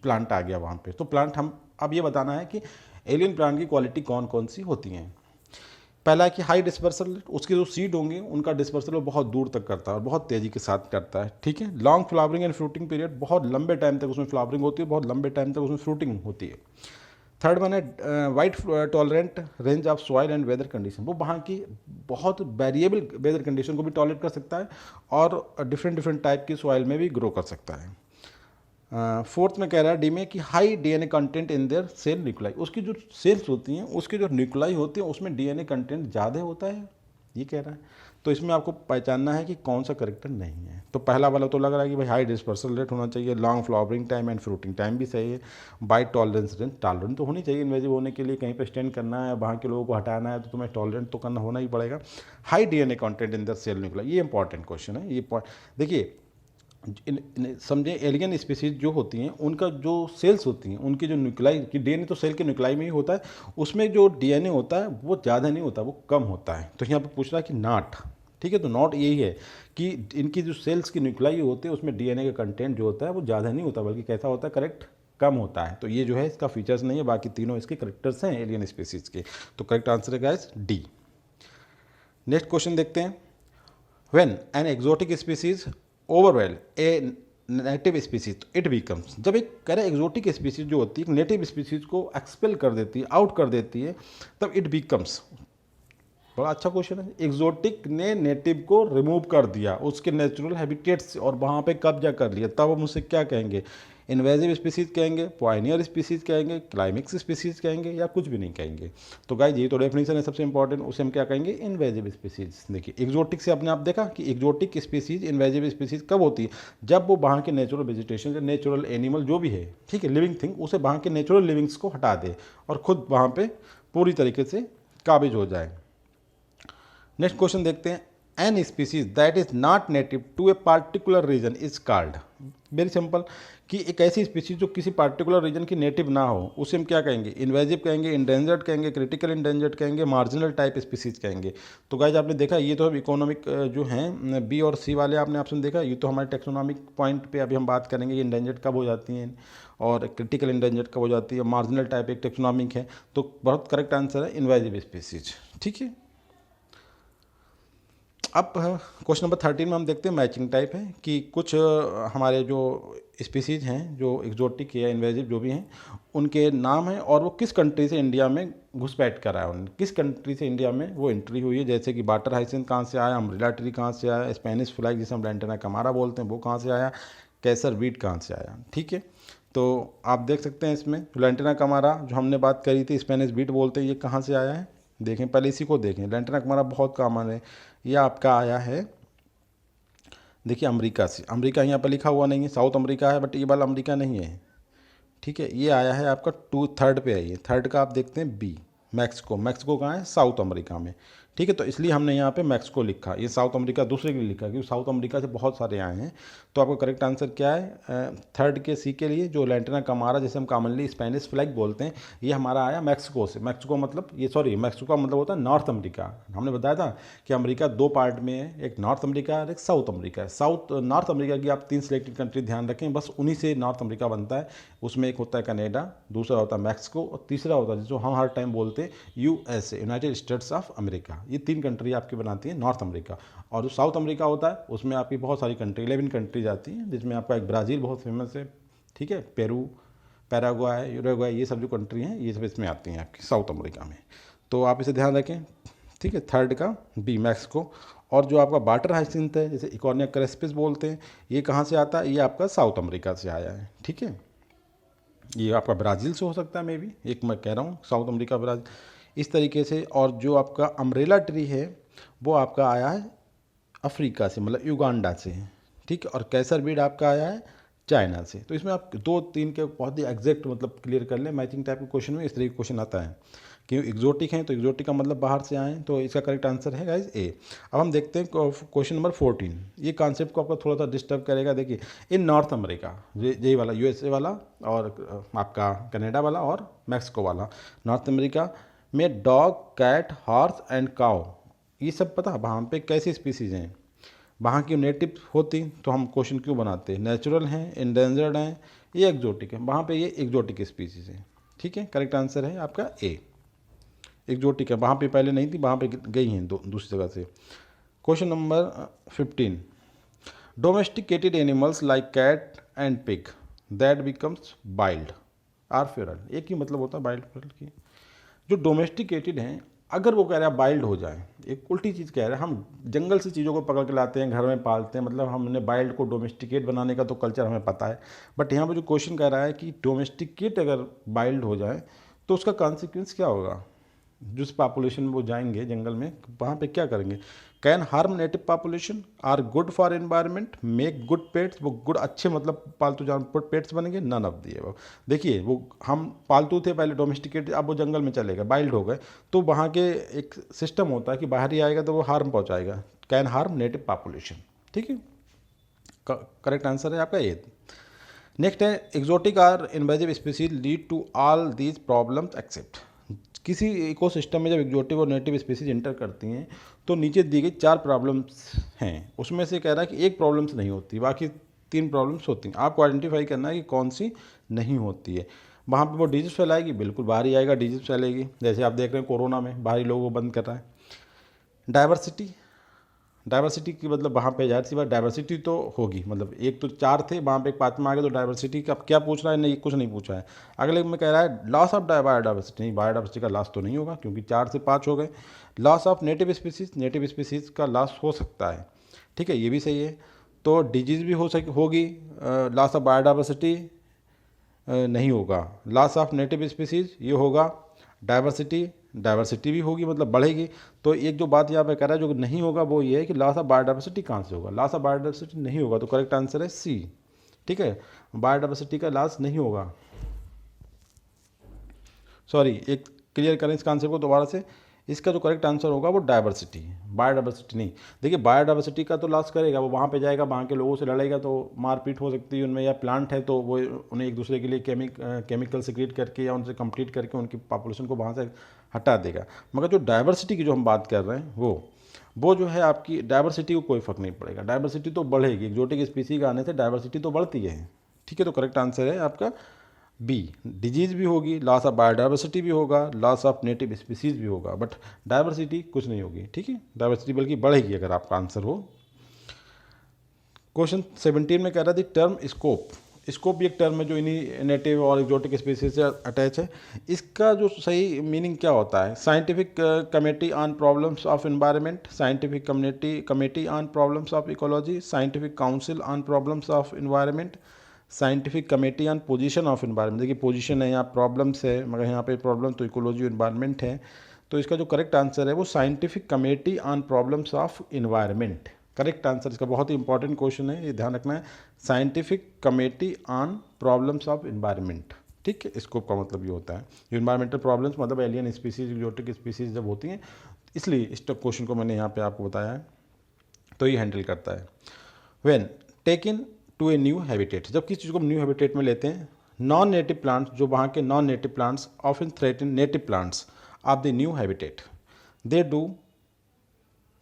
प्लांट आ गया वहाँ पे, तो प्लांट हम अब ये बताना है कि एलियन प्लांट की क्वालिटी कौन कौन सी होती हैं। पहला है कि हाई डिस्पर्सल, उसके जो सीड होंगे उनका डिस्पर्सल वो बहुत दूर तक करता है और बहुत तेज़ी के साथ करता है। ठीक है, long flowering and fruiting period, बहुत लंबे टाइम तक उसमें फ्लावरिंग होती है, बहुत लंबे टाइम तक उसमें फ्रूटिंग होती है। थर्ड वन है wide tolerant range of soil and weather condition, वो वहाँ की बहुत वेरिएबल वेदर कंडीशन को भी टॉलरेट कर सकता है और डिफरेंट टाइप की सॉइल में भी ग्रो कर सकता है। फोर्थ में कह रहा है डी में कि high DNA content in their cell nuclei, उसकी जो सेल्स होती हैं उसकी जो न्यूक्लाई होती है उसमें डीएनए कंटेंट ज़्यादा होता है, ये कह रहा है। तो इसमें आपको पहचानना है कि कौन सा करेक्टर नहीं है। तो पहला वाला तो लग रहा है कि भाई हाई डिस्पर्सल रेट होना चाहिए, long flowering time and fruiting time भी सही है, बाइट टॉलरेंस रेंज, टॉलरेंट तो होनी चाहिए। इन्वेजिव होने के लिए कहीं पे स्टैंड करना है, वहाँ के लोगों को हटाना है, तो तुम्हें टॉलरेंट तो करना होना ही पड़ेगा। High DNA content in the cell nuclei, ये इंपॉर्टेंट क्वेश्चन है। ये देखिए समझे, एलियन स्पीसीज जो होती हैं उनका जो सेल्स होती हैं उनकी जो न्यूक्लाई की, डीएनए तो सेल के न्यूक्लाई में ही होता है, उसमें जो डीएनए होता है वो ज़्यादा नहीं होता, वो कम होता है। तो यहाँ पे पूछ रहा है कि नॉट, ठीक है, तो नॉट यही है कि इनकी जो सेल्स की न्यूक्लाई होती है उसमें डीएनए का कंटेंट जो होता है वो ज़्यादा नहीं होता, बल्कि कैसा होता है, करेक्ट, कम होता है। तो ये जो है इसका फीचर्स नहीं है, बाकी तीनों इसके करेक्टर्स हैं एलियन स्पीसीज के। तो करेक्ट आंसर है गाइस डी। नेक्स्ट क्वेश्चन देखते हैं, when an exotic species ओवरवेल a native species it becomes, जब एक कह रहे एक्सोटिक स्पीसीज जो होती है नेटिव स्पीसीज को एक्सपेल कर देती है, आउट कर देती है, तब इट बिकम्स बड़ा अच्छा क्वेश्चन है। एग्जोटिक ने नेटिव को रिमूव कर दिया उसके नेचुरल हैबिटेट से और वहाँ पे कब्जा कर लिया, तब हम उसे क्या कहेंगे? इन्वेजिव स्पीसीज कहेंगे, पॉइनियर स्पीसीज कहेंगे, क्लाइमेक्स स्पीसीज कहेंगे, या कुछ भी नहीं कहेंगे? तो गाइस ये तो डेफिनेशन है सबसे इंपॉर्टेंट, उसे हम क्या कहेंगे? Invasive species. देखिए एग्जोटिक से आपने आप देखा कि एग्जोटिक स्पीसीज इन्वेजिव स्पीसीज कब होती है? जब वो वहाँ के नेचुरल वेजिटेशन, नेचुरल एनिमल जो भी है, ठीक है, लिविंग थिंग, उसे वहाँ के नेचुरल लिविंग्स को हटा दे और खुद वहाँ पे पूरी तरीके से काबिज हो जाए। नेक्स्ट क्वेश्चन देखते हैं। An species that is not native to a particular region is called. Very simple, कि एक ऐसी स्पीसीज जो किसी पार्टिकुलर रीजन की नेटिव ना हो उसे हम क्या कहेंगे? इन्वेजिव कहेंगे, इंडेंजर्ड कहेंगे, क्रिटिकल इंडेंजर्ड कहेंगे, मार्जिनल टाइप स्पीसीज कहेंगे। तो गाइज आपने देखा ये तो इकोनॉमिक जो हैं बी और सी वाले आपने ऑप्शन देखा, ये तो हमारे टेक्सोनॉमिक पॉइंट पे अभी हम बात करेंगे, इंडेंजर्ड कब हो जाती हैं और क्रिटिकल इंडेंजर्ड कब हो जाती है, मार्जिनल टाइप एक टेक्सोनॉमिक है। तो बहुत करेक्ट आंसर है इन्वेजिव स्पीसीज। ठीक है, अब क्वेश्चन नंबर 13 में हम देखते हैं मैचिंग टाइप है कि कुछ हमारे जो स्पीसीज हैं जो एक्जोटिक या इन्वेजिव जो भी हैं उनके नाम हैं और वो किस कंट्री से इंडिया में घुसपैठ कर आया, उन्होंने किस कंट्री से इंडिया में वो एंट्री हुई है। जैसे कि वाटर हाइसिंथ कहाँ से आया, अम्ब्रेला ट्री कहाँ से आया, स्पेनिश फ्लैग जिसे हम लैंटेना कमारा बोलते हैं वो कहाँ से आया, कैसर वीट कहाँ से आया। ठीक है, तो आप देख सकते हैं इसमें लैंटेना कमारा जो हमने बात करी थी, स्पेनिश बीट बोलते हैं, ये कहाँ से आया है? देखें पहले इसी को देखें, लैंटेना कमारा बहुत कॉमन है, ये आपका आया है देखिए अमेरिका से। अमेरिका यहाँ पर लिखा हुआ नहीं है, साउथ अमेरिका है, बट ये वाला अमेरिका नहीं है। ठीक है, ये आया है आपका थर्ड पे है, ये थर्ड का आप देखते हैं बी, मैक्सिको। मैक्सिको कहाँ है? साउथ अमेरिका में। ठीक है, तो इसलिए हमने यहाँ पे मैक्सिको लिखा, ये साउथ अमेरिका दूसरे के लिए लिखा क्योंकि साउथ अमेरिका से बहुत सारे आए हैं। तो आपका करेक्ट आंसर क्या है? थर्ड के सी के लिए, जो लैंटेना कमारा जिसे हम कॉमनली स्पेनिश फ्लैग बोलते हैं, ये हमारा आया मैक्सिको से। मैक्सिको मतलब ये सॉरी मैक्सिको का मतलब होता है नॉर्थ अमेरिका। हमने बताया था कि अमेरिका दो पार्ट में है, एक नॉर्थ अमेरिका और एक साउथ अमेरिका है। नॉर्थ अमेरिका की आप 3 सिलेक्टेड कंट्री ध्यान रखें, बस उन्हीं से नॉर्थ अमेरिका बनता है। उसमें एक होता है कनाडा, दूसरा होता है मैक्सिको और तीसरा होता है जिसको हम हर टाइम बोलते हैं USA, United states of America. ये 3 कंट्री आपकी बनाती है नॉर्थ अमेरिका। और जो साउथ अमेरिका होता है उसमें आपकी बहुत सारी कंट्री 11 कंट्रीज आती हैं, जिसमें आपका एक ब्राज़ील बहुत फेमस है, ठीक है, पेरू, पैराग्वाय, यूरुग्वाय, ये सब जो कंट्री हैं ये सब इसमें आती हैं आपकी साउथ अमेरिका में। तो आप इसे ध्यान रखें। ठीक है, थर्ड का बी मैक्सिको। और जो आपका वाटर हाइसिंथ है जिसे इकोनिया क्रेस्पिस बोलते हैं, ये कहाँ से आता है? ये आपका साउथ अमेरिका से आया है। ठीक है, ये आपका ब्राज़ील से हो सकता है मे बी, एक मैं कह रहा हूँ साउथ अमेरिका ब्राज़ील इस तरीके से। और जो आपका अम्ब्रेला ट्री है वो आपका आया है अफ्रीका से, मतलब युगांडा से। ठीक है, और कैसर बीड आपका आया है चाइना से। तो इसमें आप 2-3 के बहुत ही एग्जैक्ट मतलब क्लियर कर लें। मैचिंग टाइप के क्वेश्चन में इस तरीके का क्वेश्चन आता है कि एग्जोटिक हैं तो एग्जोटिक का मतलब बाहर से आए हैं, तो इसका करेक्ट आंसर है गाइज ए। अब हम देखते हैं क्वेश्चन नंबर 14। ये कॉन्सेप्ट को आपका थोड़ा सा डिस्टर्ब करेगा। देखिए इन नॉर्थ अमेरिका, यही वाला यूएसए वाला और आपका कनाडा वाला और मैक्सिको वाला, नॉर्थ अमेरिका में dog, cat, horse and cow, ये सब पता वहाँ पे कैसी स्पीसीज़ हैं? वहाँ की नेटिव होती तो हम क्वेश्चन क्यों बनाते? नेचुरल हैं, इंडेंजर्ड हैं, ये एक्जोटिक है? वहाँ पे ये एक्जोटिक स्पीसीज़ है। ठीक है, करेक्ट आंसर है आपका ए, एक्जोटिक है। वहाँ पे पहले नहीं थी, वहाँ पे गई हैं दूसरी जगह से। Question number 15। Domesticated animals like cat and pig that becomes wild or feral, एक ही मतलब होता है वाइल्ड फेरल की। जो डोमेस्टिकेटेड हैं, अगर वो कह रहा है वाइल्ड हो जाए, एक उल्टी चीज़ कह रहा है। हम जंगल से चीज़ों को पकड़ के लाते हैं, घर में पालते हैं, मतलब हमने वाइल्ड को डोमेस्टिकेट बनाने का तो कल्चर हमें पता है। बट यहाँ पे जो क्वेश्चन कह रहा है कि डोमेस्टिकेट अगर वाइल्ड हो जाए तो उसका कॉन्सिक्वेंस क्या होगा? जिस पॉपुलेशन में वो जाएंगे जंगल में, वहाँ पे क्या करेंगे? Can harm native population, or good for environment, make good pets, वो गुड अच्छे मतलब पालतू जानवर पेट्स बनेंगे, नन ऑफ दिए। देखिए वो हम पालतू थे पहले डोमेस्टिकेट, अब वो जंगल में चले गए, वाइल्ड हो गए, तो वहाँ के एक सिस्टम होता है कि बाहर ही आएगा तो वो हार्म पहुँचाएगा। Can harm native population. ठीक है, करेक्ट आंसर है आपका ए। नेक्स्ट है exotic or invasive species lead to all these problems except. किसी इकोसिस्टम में जब एक्जोटिक और नेटिव स्पीसीज इंटर करती हैं तो नीचे दी गई 4 प्रॉब्लम्स हैं, उसमें से कह रहा है कि एक प्रॉब्लम्स नहीं होती, बाकी 3 प्रॉब्लम्स होती हैं। आपको आइडेंटिफाई करना है कि कौन सी नहीं होती है। वहाँ पे वो डिजीज फैलाएगी, बिल्कुल बाहर ही आएगा, डिजीज फैलेगी। जैसे आप देख रहे हैं कोरोना में बाहरी लोगों को बंद कर रहा है। डाइवर्सिटी, डाइवर्सिटी की मतलब वहाँ पे जाहिर सी बात डाइवर्सिटी तो होगी, मतलब एक तो 4 थे, वहाँ पे एक 5 में आ गए, तो डाइवर्सिटी का क्या पूछ रहा है, नहीं कुछ नहीं पूछा है। अगले में कह रहा है लॉस ऑफ बायोडाइवर्सिटी, नहीं बायोडाइवर्सिटी का लॉस तो नहीं होगा क्योंकि 4 से 5 हो गए। Loss of native species, native species का लॉस हो सकता है, ठीक है, ये भी सही है। तो डिजीज़ भी होगी, लॉस ऑफ बायोडाइवर्सिटी नहीं होगा। लॉस ऑफ नेटिव स्पीसीज ये होगा। डाइवर्सिटी, डाइवर्सिटी भी होगी मतलब बढ़ेगी। तो एक जो बात यहाँ पे कह रहा है जो नहीं होगा वो ये है कि लॉस ऑफ बायोडाइवर्सिटी कहाँ से होगा, लॉस ऑफ बायोडाइवर्सिटी नहीं होगा, तो करेक्ट आंसर है सी, ठीक है, बायोडाइवर्सिटी का लॉस नहीं होगा। सॉरी, एक क्लियर करें इस कॉन्सेप्ट को दोबारा से, इसका जो करेक्ट आंसर होगा वो डाइवर्सिटी, बायोडाइवर्सिटी नहीं। देखिए बायोडाइवर्सिटी का तो लॉस करेगा, वो वहाँ पे जाएगा, वहाँ के लोगों से लड़ेगा तो मारपीट हो सकती है उनमें, या प्लांट है तो वो उन्हें एक दूसरे के लिए केमिकल सिक्रीट करके या उनसे कंप्लीट करके उनकी पॉपुलेशन को वहाँ से हटा देगा। मगर जो डाइवर्सिटी की जो हम बात कर रहे हैं वो जो है आपकी डाइवर्सिटी को कोई फ़र्क नहीं पड़ेगा, डाइवर्सिटी तो बढ़ेगी, एक्जोटिक स्पीसी का आने से डाइवर्सिटी तो बढ़ती है, ठीक है। तो करेक्ट आंसर है आपका बी, डिजीज़ भी होगी, लॉस ऑफ बायोडाइवर्सिटी भी होगा, लॉस ऑफ नेटिव स्पीसीज भी होगा, बट डाइवर्सिटी कुछ नहीं होगी, ठीक है, डाइवर्सिटी बल्कि बढ़ेगी अगर आपका आंसर हो। क्वेश्चन 17 में कह रहा थी टर्म स्कोप, स्कोप भी एक टर्म है जो इन्हीं नेटिव और एक्जोटिक स्पीसीज से अटैच है। इसका जो सही मीनिंग क्या होता है, scientific committee on problems of environment, scientific committee on problems of ecology, scientific council on problems of environment, scientific committee on position of environment. देखिए पोजीशन है, यहाँ प्रॉब्लम्स है, मगर यहाँ पे प्रॉब्लम तो इकोलॉजी एनवायरनमेंट है, तो इसका जो करेक्ट आंसर है वो scientific committee on problems of environment, correct answer. इसका बहुत ही इंपॉर्टेंट क्वेश्चन है, ये ध्यान रखना है, scientific committee on problems of environment, ठीक है। स्कोप का मतलब ये होता है, इन्वायरमेंटल प्रॉब्लम्स मतलब एलियन स्पीसीज, एक्जोटिक स्पीसीज जब होती हैं, इसलिए इस क्वेश्चन को मैंने यहाँ पे आपको बताया है, तो ये हैंडल करता है। When taken to a new habitat, जब किसी चीज़ को न्यू हैबिटेट में लेते हैं, नॉन नेटिव प्लांट्स, जो वहाँ के non native plants often threaten native plants of the new habitat, they do,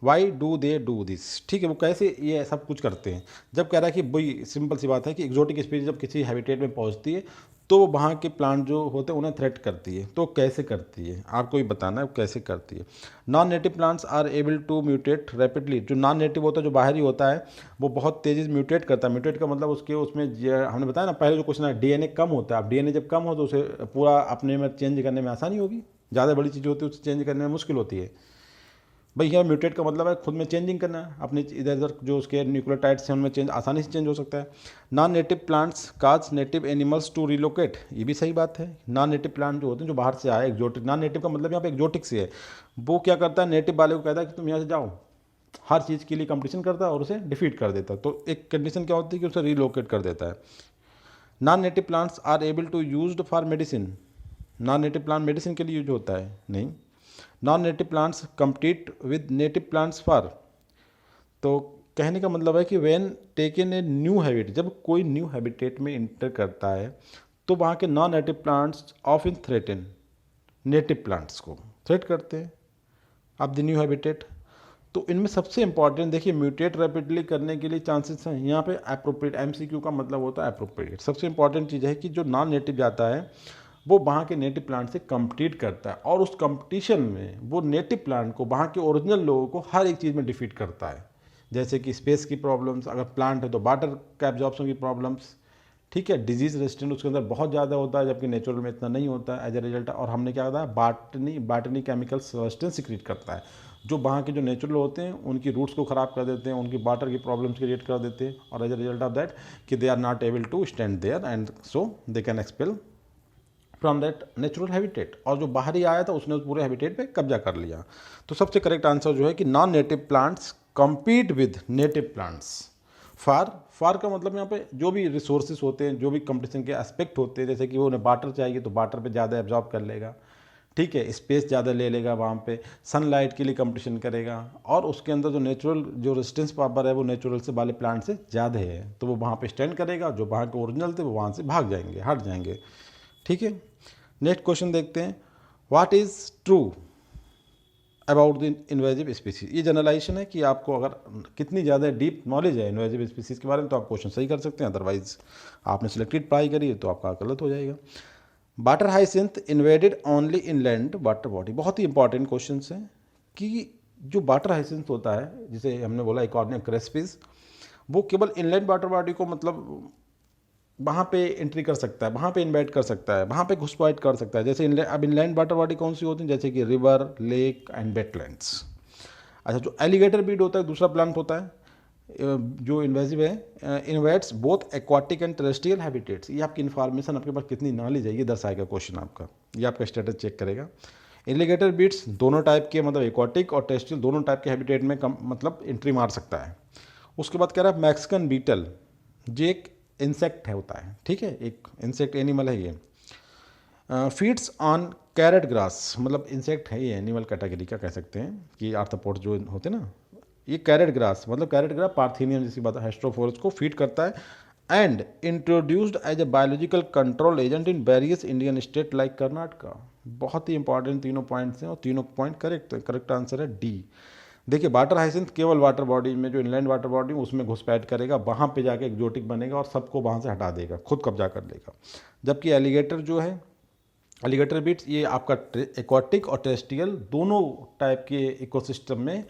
why do they do this, ठीक है, वो कैसे ये सब कुछ करते हैं। जब कह रहा है कि वही सिंपल सी बात है कि एक्जोटिक स्पीसीज जब किसी हैबिटेट में पहुंचती है तो वहाँ के प्लांट जो होते हैं उन्हें थ्रेट करती है, तो कैसे करती है आपको ही बताना है कैसे करती है। Non native plants are able to mutate rapidly, जो नॉन नेटिव होता है, जो बाहरी होता है, वो बहुत तेज़ी से म्यूटेट करता है। म्यूटेट का मतलब उसके उसमें हमने बताया ना पहले जो क्वेश्चन है, डीएनए कम होता है, अब डीएनए जब कम हो तो उसे पूरा अपने में चेंज करने में आसानी होगी, ज़्यादा बड़ी चीज़ होती है उसे चेंज करने में मुश्किल होती है। भाई यहाँ म्यूटेट का मतलब है खुद में चेंजिंग करना है, अपने इधर उधर जो उसके न्यूक्लियोटाइड्स हैं उनमें चेंज आसानी से चेंज हो सकता है। Non native plants cause native animals to relocate, ये भी सही बात है। नॉन नेटिव प्लांट जो होते हैं जो बाहर से आए, एक्जोटिक, नॉन नेटिव का मतलब यहाँ पे एक्जोटिक से है, वो क्या करता है, नेटिव वाले को कहता है कि तुम यहाँ से जाओ, हर चीज़ के लिए कंपटीशन करता है और उसे डिफीट कर देता है। तो एक कंडीशन क्या होती है कि उसे रिलोकेट कर देता है। Non native plants are able to used for medicine, non native plant medicine के लिए यूज होता है नहीं। Non native plants compete with native plants for, तो कहने का मतलब है कि when taken a new habit, जब कोई न्यू हैबिटेट में इंटर करता है तो वहाँ के non native plants often threaten native plants को थ्रेट करते हैं ऑफ द न्यू हैबिटेट। तो इनमें सबसे इंपॉर्टेंट देखिए, म्यूटेट रैपिडली करने के लिए चांसेस हैं यहाँ पे एप्रोप्रिएट, एमसीक्यू का मतलब होता है एप्रोप्रिएट। सबसे इंपॉर्टेंट चीज़ है कि जो नॉन नेटिव जाता है वो वहाँ के नेटिव प्लांट से कम्पीट करता है, और उस कंपटीशन में वो नेटिव प्लांट को, वहाँ के ओरिजिनल लोगों को हर एक चीज़ में डिफीट करता है। जैसे कि स्पेस की प्रॉब्लम्स, अगर प्लांट है तो वाटर का एब्जॉर्प्शन की प्रॉब्लम्स, ठीक है, डिजीज रेजिस्टेंट उसके अंदर बहुत ज़्यादा होता है जबकि नेचुरल में इतना नहीं होता है एज ए रिजल्ट। और हमने क्या बताया, बाटनी केमिकल सब्सटेंस सिक्रीट करता है, जो वहाँ के जो नेचुरल होते हैं उनकी रूट्स को ख़राब कर देते हैं, उनकी वाटर की प्रॉब्लम्स क्रिएट कर देते हैं, और as a result of that कि they are not able to stand there and so they can expel from that natural habitat. और जो बाहरी आया था उसने उस पूरे हैबिटेट पे कब्जा कर लिया। तो सबसे करेक्ट आंसर जो है कि non native plants compete with native plants for का मतलब यहाँ पे जो भी रिसोर्सेज होते हैं, जो भी कंपटीशन के एस्पेक्ट होते हैं, जैसे कि वो उन्हें वाटर चाहिए तो वाटर पे ज़्यादा एब्जॉर्ब कर लेगा, ठीक है, स्पेस ज़्यादा ले लेगा, वहाँ पे सनलाइट के लिए कंपटीशन करेगा, और उसके अंदर जो नेचुरल जो रेजिस्टेंस पावर है वो नेचुरल से वाले प्लांट से ज़्यादा है, तो वो वहाँ पे स्टैंड करेगा, जो वहाँ के ओरिजिनल थे वो वहाँ से भाग जाएंगे, हट जाएंगे, ठीक है। नेक्स्ट क्वेश्चन देखते हैं, what is true about the invasive species. ये जनरलाइजेशन है कि आपको अगर कितनी ज़्यादा डीप नॉलेज है इन्वेजिव स्पीसीज के बारे में तो आप क्वेश्चन सही कर सकते हैं, अदरवाइज आपने सिलेक्टेड पढ़ाई करी है तो आपका गलत हो जाएगा। Water hyacinth invaded only inland water body, बहुत ही इंपॉर्टेंट क्वेश्चन है कि जो वाटर हाइसिंथ होता है, जिसे हमने बोला इकॉर्निया क्रेस्पिस, वो केवल इनलैंड वाटर बॉडी को मतलब वहाँ पे एंट्री कर सकता है, वहाँ पे इन्वाइट कर सकता है, वहाँ पे घुसपैठ कर सकता है। जैसे अब इनलैंड वाटर बॉडी कौन सी होती है, जैसे कि रिवर, लेक एंड वेटलैंड्स। अच्छा, जो एलिगेटर बीड होता है दूसरा प्लांट होता है जो इन्वेजिव है, invades both aquatic and terrestrial habitats. ये आपकी इन्फॉर्मेशन, आपके पास कितनी नॉलेज है ये दर्शाएगा क्वेश्चन आपका, ये आपका स्टेटस चेक करेगा। एलिगेटर बीट्स दोनों टाइप के, मतलब एक्वाटिक और टेरेस्ट्रियल दोनों टाइप के हैबिटेट में मतलब एंट्री मार सकता है। उसके बाद कह रहा है मैक्सिकन बीटल, जो एक इंसेक्ट है होता है, ठीक है, एक इंसेक्ट एनिमल है ये। फीड्स ऑन कैरेट ग्रास, मतलब इंसेक्ट है ये, एनिमल कैटेगरी का कह सकते हैं कि आर्थ्रोपोड्स जो होते हैं ना, ये कैरेट ग्रास, मतलब कैरेट ग्रास पार्थिनियम जैसी बात है, हेस्ट्रोफोरस को फीड करता है। And introduced as a biological control agent in various Indian state like Karnataka. बहुत ही इंपॉर्टेंट तीनों पॉइंट्स हैं और तीनों पॉइंट करेक्ट है। करेक्ट आंसर है डी। देखिए वाटर हाइसिंथ केवल वाटर बॉडी में, जो इनलैंड वाटर बॉडी उसमें घुसपैठ करेगा, वहाँ पे जाके एक्जोटिक बनेगा और सबको वहाँ से हटा देगा, खुद कब्जा कर लेगा। जबकि एलिगेटर जो है, एलिगेटर बीट्स, ये आपका एक्वाटिक और टेरेस्ट्रियल दोनों टाइप के इकोसिस्टम में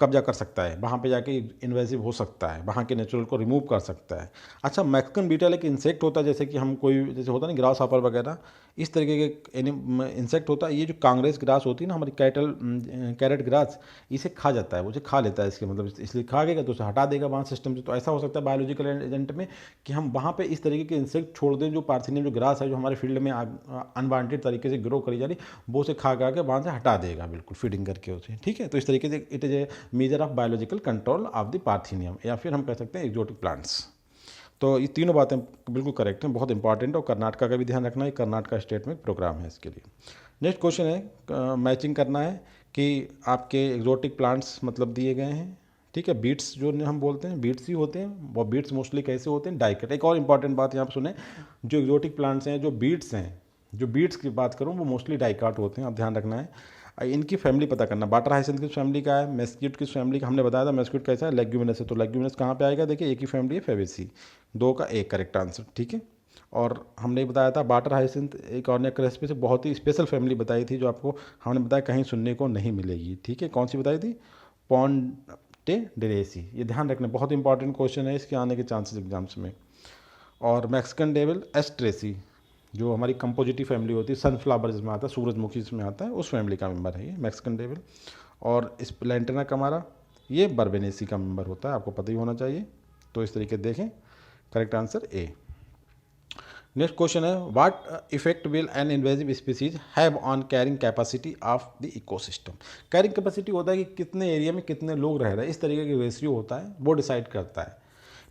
कब्जा कर सकता है, वहाँ पे जाके इन्वेसिव हो सकता है, वहाँ के नेचुरल को रिमूव कर सकता है। अच्छा, मैक्सिकन बीटल एक इंसेक्ट होता है, जैसे कि हम कोई, जैसे होता है ना ग्रास हॉपर वगैरह, इस तरीके के इंसेक्ट होता है। ये जो कांग्रेस ग्रास होती है ना हमारी, कैरेट ग्रास, इसे खा जाता है, वो उसे खा लेता है, इसके मतलब इसलिए खा गएगा तो उसे हटा देगा वहाँ सिस्टम से। तो ऐसा हो सकता है बायोलॉजिकल एजेंट में कि हम वहाँ पे इस तरीके के इंसेक्ट छोड़ दें, जो पार्थिनियम जो ग्रास है, जो हमारे फील्ड में अनवांटेड तरीके से ग्रो करी जा रही, वो उसे खा के वहाँ से हटा देगा, बिल्कुल फीडिंग करके उसे, ठीक है। तो इस तरीके से it is a measure of biological control of the पार्थिनियम, या फिर हम कह सकते हैं एक्जोटिक प्लांट्स। तो ये तीनों बातें बिल्कुल करेक्ट हैं, बहुत इंपॉर्टेंट है। और कर्नाटका का भी ध्यान रखना है, कर्नाटका स्टेट में प्रोग्राम है इसके लिए। नेक्स्ट क्वेश्चन है, मैचिंग करना है कि आपके एक्जोटिक प्लांट्स मतलब दिए गए हैं, ठीक है। बीट्स जो हम बोलते हैं बीट्स ही होते हैं, वो बीट्स मोस्टली कैसे होते हैं, डाइकट। एक और इंपॉर्टेंट बात यहाँ पर सुने, जो एक्जोटिक प्लांट्स हैं, जो बीट्स हैं, जो बीट्स की बात करूँ वो मोस्टली डाइकाट होते हैं, आप ध्यान रखना है। इनकी फैमिली पता करना, वाटर हाइसिंथ किस फैमिली का है, मेस्क्यूट किस फैमिली का, हमने बताया था मेस्क्यूट कैसा है, लेग्यूमिनस है। तो लेग्यूमिनस कहाँ पे आएगा, देखिए एक ही फैमिली है, फेबेसी। दो का एक करेक्ट आंसर, ठीक है। और हमने बताया था वाटर हाइसिंथ इकॉर्निया क्रेस्पिस से बहुत ही स्पेशल फैमिली बताई थी, जो आपको हमने बताया कहीं सुनने को नहीं मिलेगी, ठीक है। कौन सी बताई थी, पॉन्टेडेरेसी। ये ध्यान रखना, बहुत इंपॉर्टेंट क्वेश्चन है, इसके आने के चांसेस एग्जाम्स में। और मैक्सिकन डेविल एस्ट्रेसी, जो हमारी कंपोजिटिव फैमिली होती है, सनफ्लावर जिसमें आता है, सूरजमुखी जिसमें आता है, उस फैमिली का मेंबर है ये मैक्सिकन डेविल। और स्प्लेंटेना कमारा, ये बर्बेनेसी का मेंबर होता है, आपको पता ही होना चाहिए। तो इस तरीके देखें, correct answer A. Next question है, what effect will an invasive species have on carrying capacity of the ecosystem. Carrying capacity होता है कि कितने एरिया में कितने लोग रह रहे हैं, इस तरीके की रेशियो होता है, वो डिसाइड करता है,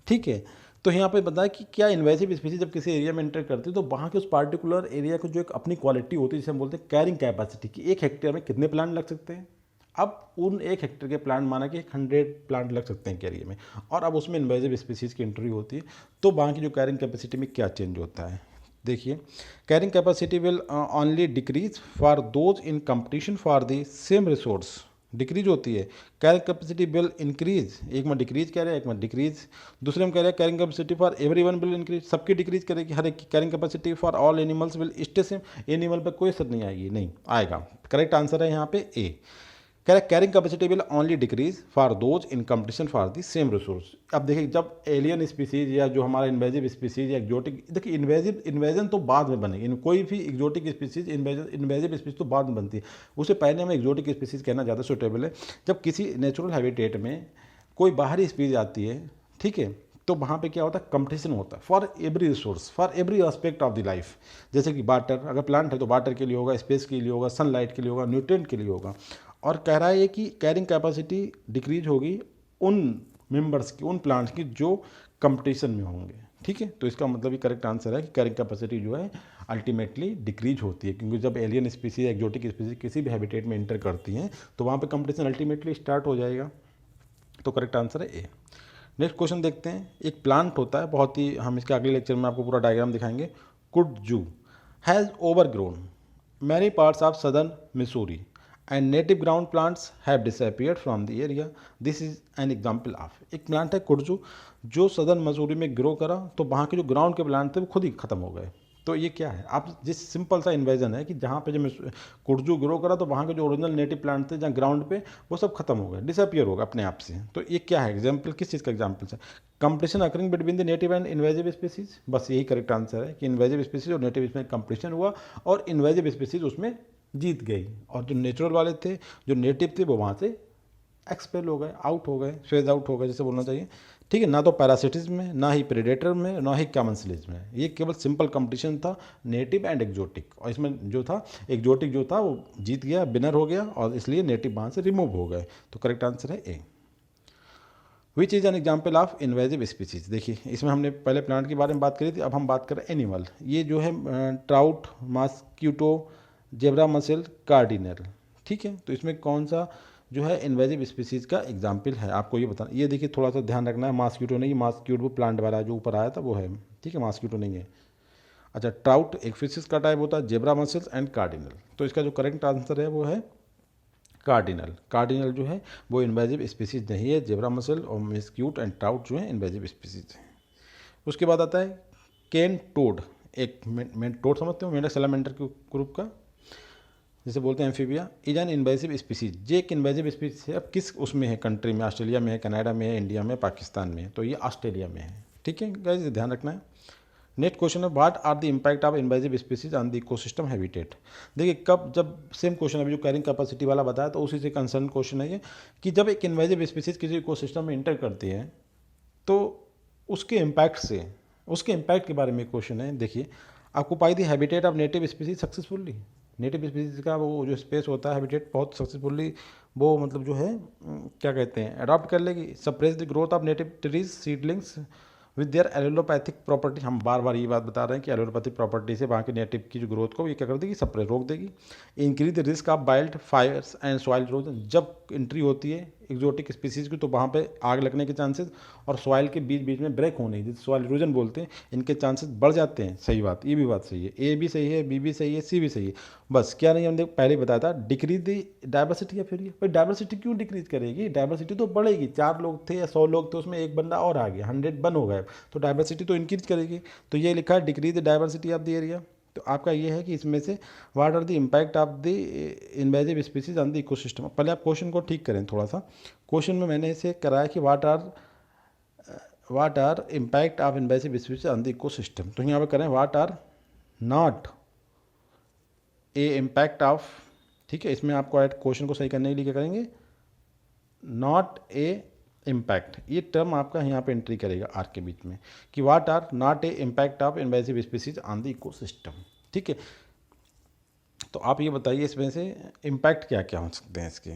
ठीक है। तो यहाँ पे बताया कि क्या इन्वेसिव स्पीसीज जब किसी एरिया में एंटर करती है तो वहाँ के उस पार्टिकुलर एरिया को जो एक अपनी क्वालिटी होती है, जिसे हम बोलते हैं कैरिंग कैपेसिटी, कि 1 हेक्टेयर में कितने प्लांट लग सकते हैं। अब उन 1 हेक्टेयर के प्लांट माना कि 100 प्लांट लग सकते हैं एरिया में, और अब उसमें इन्वेजिव स्पीसीज की एंट्री होती है, तो वहाँ की जो कैरिंग कैपेसिटी में क्या चेंज होता है। देखिए, carrying capacity will only decrease for those in competition for the same resource, decrease होती है। कैरिंग कैपेसिटी विल इंक्रीज, एक में डिक्रीज कह रहे हैं, एक में डिक्रीज। दूसरे में कह रहे हैं carrying capacity for everyone will increase, सबकी डिक्रीज करेगी, हर एक की। Carrying capacity for all animals will stay same, animal पर कोई असर नहीं आएगी, नहीं आएगा। करेक्ट आंसर है यहाँ पे ए। कह रहा है carrying capacity will only decrease for those in competition for the same resource. अब देखिए, जब एलियन स्पीसीज या जो हमारा इन्वेजिव स्पीसीज या एक्जोटिक, देखिए इन्वेजन तो बाद में बनेगी, कोई भी एक्जोटिक स्पीसीज इन्वेजिव स्पीसीज तो बाद में बनती है, उससे पहले हमें एक्जोटिक स्पीसीज कहना ज़्यादा सुटेबल है। जब किसी नेचुरल हैबिटेट में कोई बाहरी स्पीसीज आती है, ठीक है, तो वहाँ पे क्या होता है, कंपटीशन होता है for every resource, for every aspect of the life. जैसे कि वाटर, अगर प्लांट है तो वाटर के लिए होगा, स्पेस के लिए होगा, सनलाइट के लिए होगा, न्यूट्रिएंट के लिए होगा। और कह रहा है कि कैरिंग कैपेसिटी डिक्रीज होगी उन मेंबर्स की, उन प्लांट्स की जो कंपटीशन में होंगे, ठीक है। तो इसका मतलब ये करेक्ट आंसर है कि कैरिंग कैपेसिटी जो है अल्टीमेटली डिक्रीज होती है, क्योंकि जब एलियन स्पीसीज एक्जोटिक स्पीसीज किसी भी हैबिटेट में एंटर करती हैं तो वहाँ पे कंपटीशन अल्टीमेटली स्टार्ट हो जाएगा। तो करेक्ट आंसर है ए। नेक्स्ट क्वेश्चन देखते हैं, एक प्लांट होता है, बहुत ही, हम इसके अगले लेक्चर में आपको पूरा डायग्राम दिखाएंगे। Kudzu has overgrown many parts of southern Missouri and native ground plants have disappeared from the area, this is an example of. एक प्लांट है कुडजू, जो सदर्न मसूरी में ग्रो करा, तो वहाँ के जो ग्राउंड के प्लांट थे वो खुद ही खत्म हो गए, तो ये क्या है, आप जिस सिंपल सा इन्वेजन है कि जहाँ पे जब कुर्जू ग्रो करा तो वहाँ के जो ओरिजिनल नेटिव प्लांट थे जहाँ ग्राउंड पे, वो सब खत्म हो गए, डिसअपियर होगा अपने आप से। तो ये क्या है एग्जाम्पल, किस चीज़ का एग्जाम्पल है, competition occurring between the native and invasive species. बस यही करेक्ट आंसर है कि इन्वेजिव स्पीसीज और नेटिव इसमें कंपटीशन हुआ और इन्वेजिव स्पीसीज उसमें जीत गई, और जो नेचुरल वाले थे, जो नेटिव थे, वो वहाँ से एक्सपेल हो गए, आउट हो गए, फेज आउट हो गए जैसे बोलना चाहिए। ठीक है, ना तो पैरासिटिज्म में, ना ही प्रेडेटर में, ना ही कैमन्सलीज में, ये केवल सिंपल कंपटीशन था नेटिव एंड एक्जोटिक, और इसमें जो था एक्जोटिक जो था वो जीत गया, विनर हो गया, और इसलिए नेटिव वहाँ से रिमूव हो गए। तो करेक्ट आंसर है A. Which is an example of invasive species. देखिए इसमें हमने पहले प्लांट के बारे में बात करी थी, अब हम बात करें एनिमल। ये जो है trout, mosquito, zebra muscle, cardinal. ठीक है, तो इसमें कौन सा जो है इन्वेजिव स्पीसीज का एग्जाम्पल है, आपको ये बताना। ये देखिए थोड़ा सा ध्यान रखना है, मॉस्किटो नहीं, मॉस्किटो वो प्लांट वाला जो ऊपर आया था वो है, ठीक है, मॉस्किटो नहीं है। अच्छा, ट्राउट एक फिशेस का टाइप होता है, जेब्रा मसल्स एंड कार्डिनल। तो इसका जो करेक्ट आंसर है वो है कार्डिनल। कार्डिनल जो है वो इन्वेजिव स्पीसीज नहीं है, जेब्रा मसल और मस्क्यूट एंड ट्राउट जो है इन्वेजिव स्पीसीज है। उसके बाद आता है केन टोड, एक टोड समझते हो, मेंढक सैलामेंडर के ग्रुप का, जिसे बोलते हैं amphibia, is an invasive species. ये एक इन्वेजिव स्पीसीज है। अब किस उसमें है कंट्री में, ऑस्ट्रेलिया में है, कनाडा में है, इंडिया में, पाकिस्तान में है, तो ये ऑस्ट्रेलिया में है। ठीक है गाइस, ध्यान रखना है। नेक्स्ट क्वेश्चन है what are the impact of invasive species on the ecosystem habitat. देखिए कब, जब सेम क्वेश्चन अभी जो कैरिंग कैपेसिटी वाला बताया तो उसी से कंसर्न क्वेश्चन है ये, कि जब एक इन्वेजिव स्पीसीज किसी इकोसिस्टम में इंटर करती है तो उसके इम्पैक्ट से, उसके इम्पैक्ट के बारे में क्वेश्चन है। देखिए, occupy the habitat of native species successfully. Native species का वो जो स्पेस होता है, हैबिटेट, बहुत सक्सेसफुली वो मतलब जो है क्या कहते हैं, अडॉप्ट कर लेगी। Suppress the growth of native trees seedlings with their allopathic property. हम बार बार ये बात बता रहे हैं कि एलोपैथिक प्रॉपर्टी से वहाँ के नेटिव की जो ग्रोथ को ये क्या कर देगी, सप्रेस, रोक देगी। Increase the risk of wild Fyers and soil erosion. जब एंट्री होती है एक्जोटिक स्पीसीज की तो वहाँ पे आग लगने के चांसेस और सॉइल के बीच बीच में ब्रेक होने, जिसे सॉइल इरोजन बोलते हैं, इनके चांसेस बढ़ जाते हैं। सही बात, ये भी बात सही है, ए भी सही है, बी भी सही है, सी भी सही है। बस क्या नहीं, हमने पहले बताया था, डिक्रीज द डाइवर्सिटी। या फिर ये भाई डाइवर्सिटी क्यों डिक्रीज करेगी, डाइवर्सिटी तो बढ़ेगी। 4 लोग थे या 100 लोग थे, उसमें एक बंदा और आ गया, 100 बन हो गए, तो डाइवर्सिटी तो इंक्रीज करेगी। तो ये लिखा है decrease the diversity of the area. तो आपका ये है कि इसमें से what are the impact of the invasive species on the ecosystem. पहले आप क्वेश्चन को ठीक करें थोड़ा सा। क्वेश्चन में मैंने इसे कराया कि what are impact of invasive species on the ecosystem. तो यहाँ पे करें what are not a impact of. ठीक है, इसमें आपको ऐड क्वेश्चन को सही करने के लिए क्या करेंगे, नॉट ए इम्पैक्ट, ये टर्म आपका यहाँ पे एंट्री करेगा आर के बीच में, कि what are not a impact of invasive species on the ecosystem. ठीक है, तो आप ये बताइए इसमें से इम्पैक्ट क्या क्या हो सकते हैं इसके।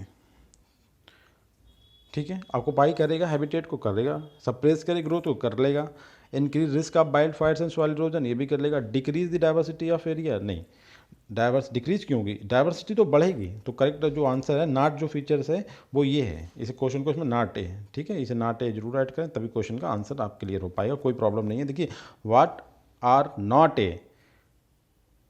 ठीक है, ऑक्यूपाई करेगा, हैबिटेट को करेगा, सप्रेस करे ग्रोथ को कर लेगा, increase risk of wild Fyers and soil erosion ये भी कर लेगा, decrease the diversity of area नहीं, डिक्रीज क्यों होगी, डाइवर्सिटी तो बढ़ेगी। तो करेक्ट जो आंसर है, नॉट जो फीचर्स है वो ये है, इसे क्वेश्चन को इसमें नॉट ए है। ठीक है, इसे नॉट ए जरूर ऐड करें, तभी क्वेश्चन का आंसर आप क्लियर हो पाएगा, कोई प्रॉब्लम नहीं है। देखिए what are not a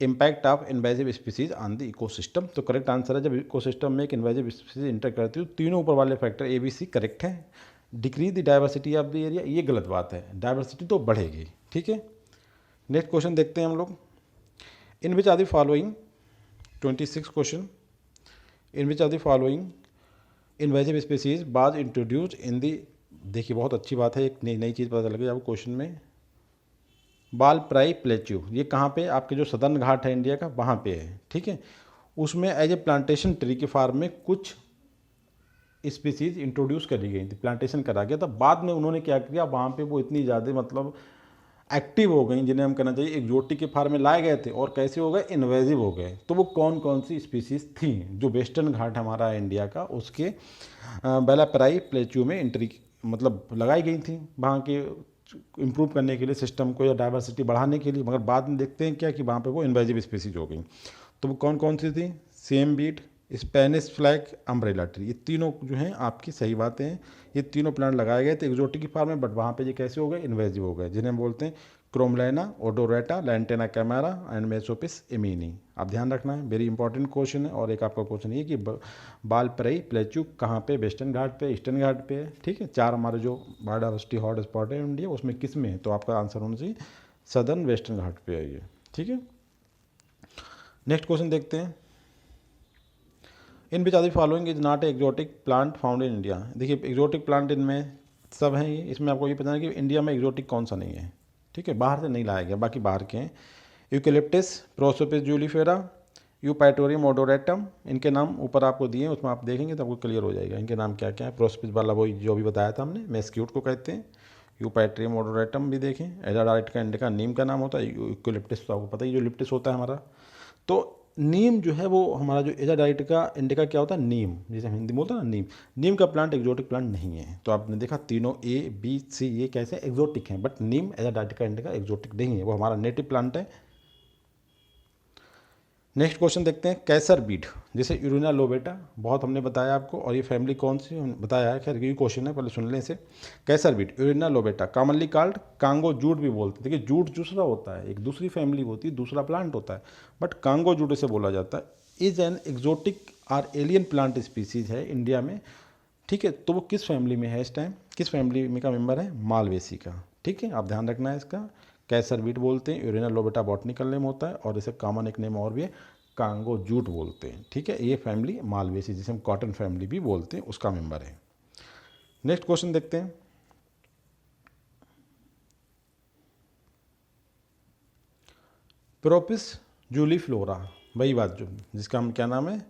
impact of invasive species on the ecosystem. तो करेक्ट आंसर है, जब इकोसिस्टम में एक इन्वेजिव स्पीसीज इंटर करती है तो तीनों ऊपर वाले factor A B C correct है। Decrease the diversity of the area ये गलत बात है, डाइवर्सिटी तो बढ़ेगी। ठीक है, नेक्स्ट क्वेश्चन देखते हैं हम लोग। In which are the following 26 question, in which are the following invasive species was introduced in the. देखिए बहुत अच्छी बात है, एक नई चीज़ पता लगी आपको क्वेश्चन में। वालपराई प्लेट्यू, ये कहाँ पे, आपके जो सदर्न घाट है इंडिया का वहाँ पे है। ठीक है, उसमें एज ए प्लांटेशन ट्री के फार्म में कुछ स्पीसीज इंट्रोड्यूस करी गई थी, प्लांटेशन करा गया था। बाद में उन्होंने क्या किया, वहाँ पे वो इतनी ज़्यादा मतलब एक्टिव हो गई, जिन्हें हम कहना चाहिए एक्जोटिक के फार्म में लाए गए थे, और कैसे हो गए, इन्वेजिव हो गए। तो वो कौन कौन सी स्पीसीज थी जो वेस्टर्न घाट हमारा है इंडिया का, उसके वालपराई प्लेट्यू में एंट्री मतलब लगाई गई थी, वहाँ के इम्प्रूव करने के लिए सिस्टम को या डाइवर्सिटी बढ़ाने के लिए। मगर बाद में देखते हैं क्या कि वहाँ पे वो इन्वेजिव स्पीसीज हो गई। तो वो कौन कौन सी थी, same beat, Spanish flag, umbrella tree, ये तीनों जो हैं आपकी सही बातें हैं। ये तीनों प्लांट लगाए गए थे एक्जोटिक की फार्म में, बट वहाँ पे ये कैसे हो गए, इन्वेजिव हो गए, जिन्हें हम बोलते हैं क्रोमलैना, ओडोरेटा, लैंटेना कैमेरा एंड मेसोपिस एमिनी। आप ध्यान रखना है, वेरी इंपॉर्टेंट क्वेश्चन है। और एक आपका क्वेश्चन ये कि वालपराई प्लेट्यू कहाँ पे, वेस्टर्न घाट पे, ईस्टर्न घाट पे है। ठीक है, 4 हमारे जो बायोडाइवर्सिटी हॉट स्पॉट है इंडिया, उसमें किस में है, तो आपका आंसर होना चाहिए सदर्न वेस्टर्न घाट पे है ये। ठीक। ठीक है। नेक्स्ट क्वेश्चन देखते हैं, in which are the following is not exotic plant found in India. देखिए एक्जोटिक प्लांट इनमें सब हैं, ये इसमें आपको ये पता है कि इंडिया में एक्जोटिक कौन सा नहीं है, ठीक है, बाहर से नहीं लाया गया, बाकी बाहर के हैं। यूकेलिप्टिस, प्रोसोपिस जूलिफेरा, यूपैटोरियम ओडोरेटम, इनके नाम ऊपर आपको दिए हैं, उसमें आप देखेंगे तो आपको क्लियर हो जाएगा इनके नाम क्या क्या है। प्रोसोपिस वाला वही जो भी बताया था हमने, मेस्क्यूट को कहते हैं। यूपैट्रियम ओडोरेटम भी देखें, एजाडाइट का इंडिका नीम का नाम होता है। यूकेलिप्टिस तो आपको पता ही, यूलिप्टिस होता है हमारा। तो नीम जो है वो हमारा जो एजाडाइट का इंडिका क्या होता है, नीम, जैसे हम हिंदी में बोलते हैं ना नीम, नीम का प्लांट एक्जोटिक प्लांट नहीं है। तो आपने देखा तीनों ए बी सी ये कैसे एक्जोटिक हैं, बट नीम एजाडाइट का इंडिका एक्जोटिक नहीं है, वो हमारा नेटिव प्लांट है। नेक्स्ट क्वेश्चन देखते हैं, कैसर बीट, जैसे यूरिना लोबेटा, बहुत हमने बताया आपको, और ये फैमिली कौन सी बताया है, खैर ये क्वेश्चन है, पहले सुन लें इसे। Caesar weed, Urena lobata, commonly called Congo jute भी बोलते हैं। देखिए जूट दूसरा होता है, एक दूसरी फैमिली होती है, दूसरा प्लांट होता है, बट कांगो जूट इसे बोला जाता है। Is an exotic or alien plant species है इंडिया में, ठीक है। तो वो किस फैमिली में है इस टाइम, किस फैमिली में का मेंबर है, मालवेसी का, ठीक है, आप ध्यान रखना है इसका। कैसर बीट बोलते हैं, यूरिना लोबेटा बॉटनिकल नेम होता है, और इसे कॉमन एक नेम और भी है, कांगो जूट बोलते हैं, ठीक है। ये फैमिली मालवेसी, जिसे हम कॉटन फैमिली भी बोलते हैं, उसका मेंबर है। नेक्स्ट क्वेश्चन देखते हैं, प्रोपिस जूलीफ्लोरा, वही बात जो जिसका हम क्या नाम है,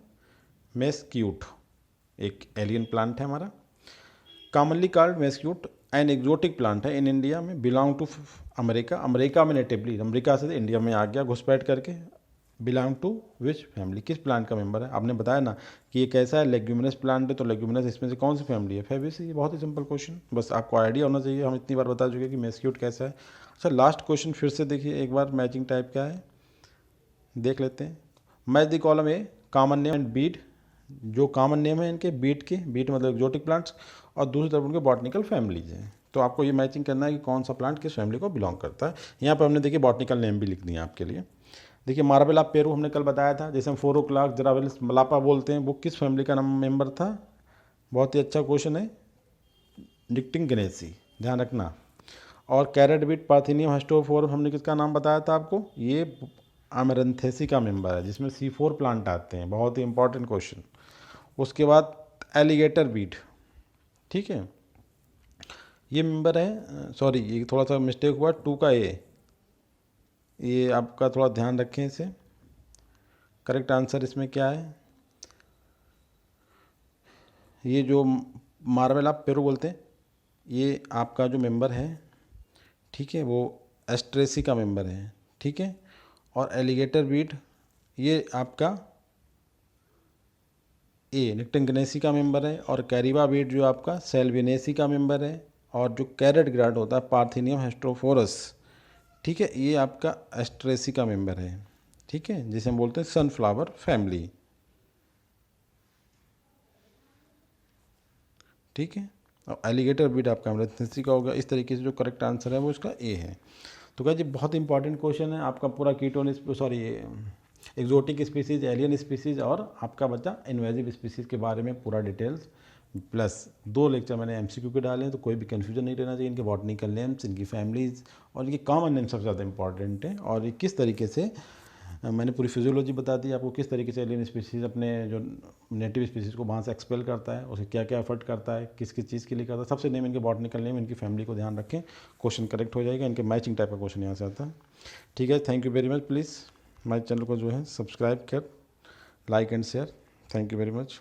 मेस्क्यूट, एक एलियन प्लांट है हमारा। Commonly called mesquite, an exotic plant है इन इंडिया में, बिलोंग टू अमेरिका, अमेरिका में नेटिवली, अमेरिका से इंडिया में आ गया घुसपैठ करके। बिलोंग टू विच फैमिली, किस प्लांट का मेंबर है, आपने बताया ना कि ये कैसा है, लेग्यूमिनस प्लांट है, तो लेग्यूमिनस इसमें से कौन सी फैमिली है, फेबेसी। ये बहुत ही सिंपल क्वेश्चन, बस आपको आइडिया होना चाहिए, हम इतनी बार बता चुके कि मेस्क्यूट कैसा है। अच्छा लास्ट क्वेश्चन फिर से देखिए एक बार, मैचिंग टाइप क्या है देख लेते हैं। Match the column A, common name and beat, जो कॉमन नेम है इनके बीट के, बीट मतलब एक्जोटिक प्लांट्स, और दूसरी तरफ उनके बॉटनिकल फैमिलीज हैं। तो आपको ये मैचिंग करना है कि कौन सा प्लांट किस फैमिली को बिलोंग करता है। यहाँ पर हमने देखिए बॉटनिकल नेम भी लिख दिया आपके लिए। देखिए मार्बेला पेरू हमने कल बताया था, जैसे हम 4 o'clock जरावेलिस मलापा बोलते हैं, वो किस फैमिली का नाम मेंबर था, बहुत ही अच्छा क्वेश्चन है, निक्टिंगनेसी, ध्यान रखना। और कैरेट बीट पार्थिनियम हेस्टोफोर हमने किसका नाम बताया था आपको, ये अमरंथेसी का मेंबर है, जिसमें C4 प्लांट आते हैं, बहुत ही इंपॉर्टेंट क्वेश्चन। उसके बाद एलिगेटर बीट, ठीक है, ये मेंबर है, सॉरी ये थोड़ा सा मिस्टेक हुआ, 2 का ए, ये आपका थोड़ा ध्यान रखें इसे। करेक्ट आंसर इसमें क्या है, ये जो मार्बेला पेरू बोलते हैं, ये आपका जो मेंबर है, ठीक है, वो एस्ट्रेसी का मेंबर है, ठीक है। और एलिगेटर बीट ये आपका ए निक्टिंगनेसी का मेंबर है, और कैरिबा बीट जो आपका सेल्विनेसी का मेंबर है, और जो कैरेट ग्रांट होता है पार्थिनियम हेस्ट्रोफोरस, ठीक है, ये आपका एस्ट्रेसी का मेंबर है, ठीक है, जिसे हम बोलते हैं सनफ्लावर फैमिली, ठीक है। और एलिगेटर बीट आपका अमरंथेसी का होगा। इस तरीके से जो करेक्ट आंसर है वो इसका ए है। तो क्या जी बहुत इंपॉर्टेंट क्वेश्चन है आपका, पूरा ketone sorry exotic species, alien species, और आपका बच्चा इन्वेजिव स्पीसीज के बारे में पूरा डिटेल्स, प्लस 2 लेक्चर मैंने MCQ के डाले हैं, तो कोई भी कन्फ्यूजन नहीं रहना चाहिए। इनके बॉटनिकल नेम्स, इनकी फैमिलीज़ और इनके कॉमन नेम सबसे ज़्यादा इंपॉर्टेंट है, और ये किस तरीके से मैंने पूरी फिजियोलॉजी बता दी आपको, किस तरीके से एलियन स्पीसीज अपने जो नेटिव स्पीसीज को वहाँ से एक्सपेल करता है, उसे क्या क्या एफर्ट करता है, किस किस चीज़ के लिए करता है, सबसे नेम, इनके बॉटनिकल नेम, इनकी फैमिली को ध्यान रखें, क्वेश्चन करेक्ट हो जाएगा। इनके मैचिंग टाइप का क्वेश्चन यहाँ से आता है, ठीक है। Thank you very much, please हमारे चैनल को जो है सब्सक्राइब कर, like and share, thank you very much.